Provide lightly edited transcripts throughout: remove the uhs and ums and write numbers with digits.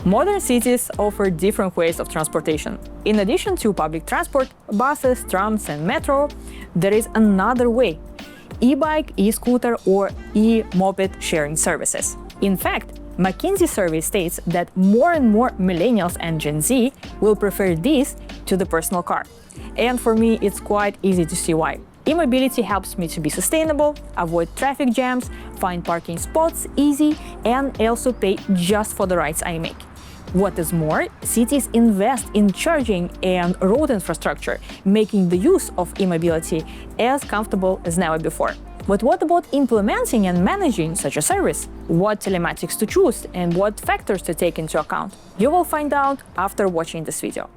Modern cities offer different ways of transportation. In addition to public transport, buses, trams, and metro, there is another way: e-bike, e-scooter, or e-moped sharing services. In fact, McKinsey survey states that more and more millennials and Gen Z will prefer this to the personal car. And for me, it's quite easy to see why. E-mobility helps me to be sustainable, avoid traffic jams, find parking spots easy, and also pay just for the rides I make. What is more, cities invest in charging and road infrastructure, making the use of e-mobility as comfortable as never before. But what about implementing and managing such a service? What telematics to choose and what factors to take into account? You will find out after watching this video.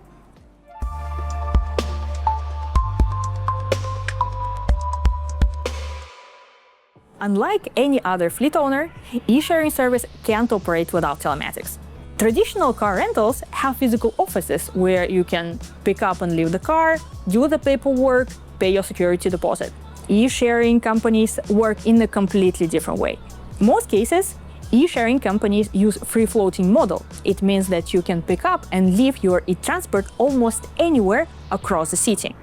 Unlike any other fleet owner, e-sharing service can't operate without telematics. Traditional car rentals have physical offices where you can pick up and leave the car, do the paperwork, pay your security deposit. E-sharing companies work in a completely different way. In most cases, e-sharing companies use free-floating model. It means that you can pick up and leave your e-transport almost anywhere across the city.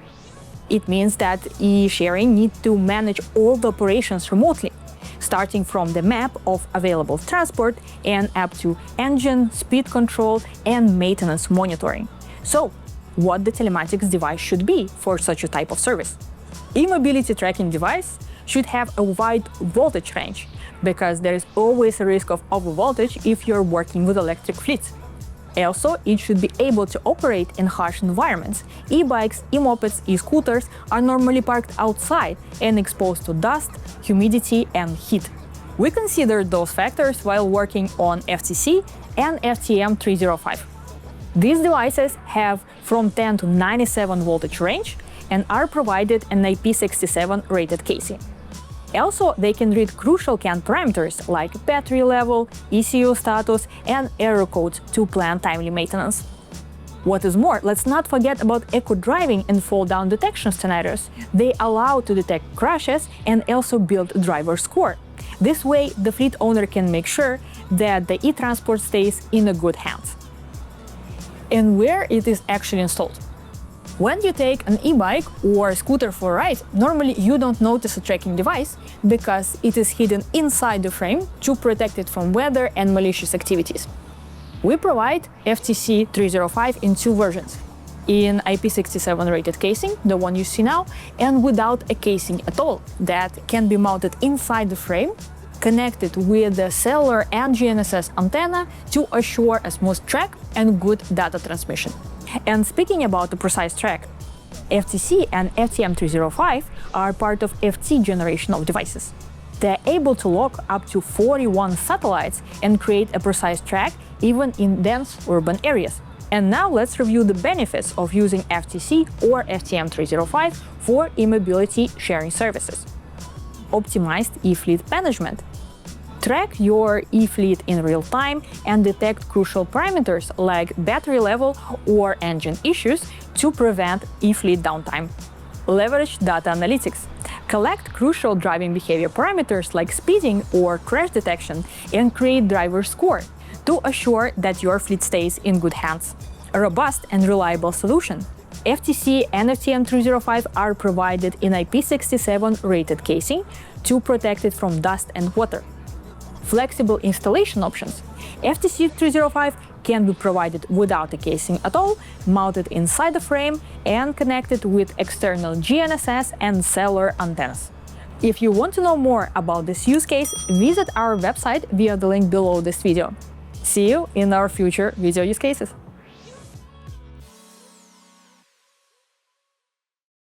It means that e-sharing needs to manage all the operations remotely, starting from the map of available transport and up to engine, speed control, and maintenance monitoring. So, what the telematics device should be for such a type of service? E-mobility tracking device should have a wide voltage range, because there is always a risk of overvoltage if you're working with electric fleets. Also, it should be able to operate in harsh environments. E-bikes, e-mopeds, e-scooters are normally parked outside and exposed to dust, humidity, and heat. We considered those factors while working on FTC and FTM305. These devices have from 10 to 97 voltage range and are provided an IP67 rated casing. Also, they can read crucial CAN parameters like battery level, ECU status, and error codes to plan timely maintenance. What is more, let's not forget about eco-driving and fall-down detection scenarios. They allow to detect crashes and also build a driver score. This way, the fleet owner can make sure that the e-transport stays in a good hands. And where it is actually installed? When you take an e-bike or scooter for a ride, normally you don't notice a tracking device because it is hidden inside the frame to protect it from weather and malicious activities. We provide FTC305 in two versions: in IP67 rated casing, the one you see now, and without a casing at all, that can be mounted inside the frame, connected with the cellular and GNSS antenna to assure a smooth track and good data transmission. And speaking about the precise track, FTC and FTM305 are part of FT generation of devices. They're able to lock up to 41 satellites and create a precise track even in dense urban areas. And now let's review the benefits of using FTC or FTM305 for e-mobility sharing services. Optimized e-fleet management. Track your e-fleet in real time and detect crucial parameters like battery level or engine issues to prevent e-fleet downtime. Leverage data analytics. Collect crucial driving behavior parameters like speeding or crash detection and create driver score to assure that your fleet stays in good hands. A robust and reliable solution. FTC and FTM305 are provided in IP67 rated casing to protect it from dust and water. Flexible installation options. FTC305 can be provided without a casing at all, mounted inside the frame and connected with external GNSS and cellular antennas. If you want to know more about this use case, visit our website via the link below this video. See you in our future video use cases.